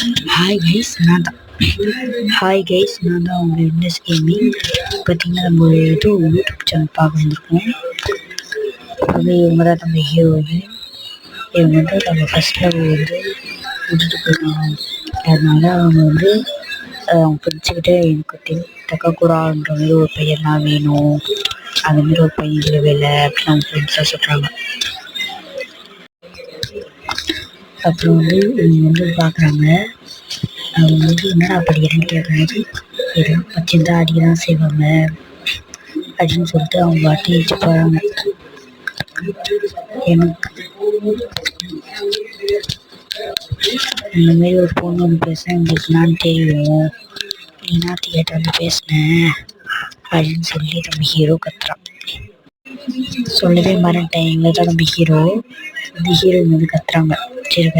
Hi guys நான் தான் hi guys நான் தான் உங்கள் விட்னஸ் கேமிங். பார்த்தீங்கன்னா நம்ம ஒரு யூடியூப் சேனல் பார்க்க வந்திருக்கோம். இவங்க தான் நம்ம ஹீரோயின். இவங்க நம்ம ஃபஸ்ட் லவ் விட்டுட்டு போயிருக்காங்க. அதனால அவங்க அவங்க பிடிச்சிக்கிட்டு எனக்கு தக்கக்கூடாதுன்ற மாதிரி ஒரு பையன்லாம் வேணும், அந்தமாரி ஒரு பையன் இல்லவே இல்லை அப்படின்னு அவங்க ஃப்ரெண்ட்ஸாக சொல்கிறாங்க. அப்புறம் இவங்க பார்க்குறாங்க. அவங்க என்னடா படிக்கிறேன்னு கேட்கும்போது எதுவும் பச்சிருந்தா அடிக்க தான் செய்வாங்க அப்படின்னு சொல்லிட்டு அவங்க வாட்டிச்சு போகிறாங்க. எனக்கு இந்தமாரி ஒரு பொண்ணு ஒன்று பேசுகிறேன், உங்களுக்கு நான் தெரியும், நீனா தியேட்டர் பேசினேன் அப்படின்னு சொல்லி நம்ம ஹீரோ கத்துறான். சொல்லவே மறந்துட்டேன், இவங்க தான் நம்ம ஹீரோ. இந்த ஹீரோயின் கத்துறாங்க. சரி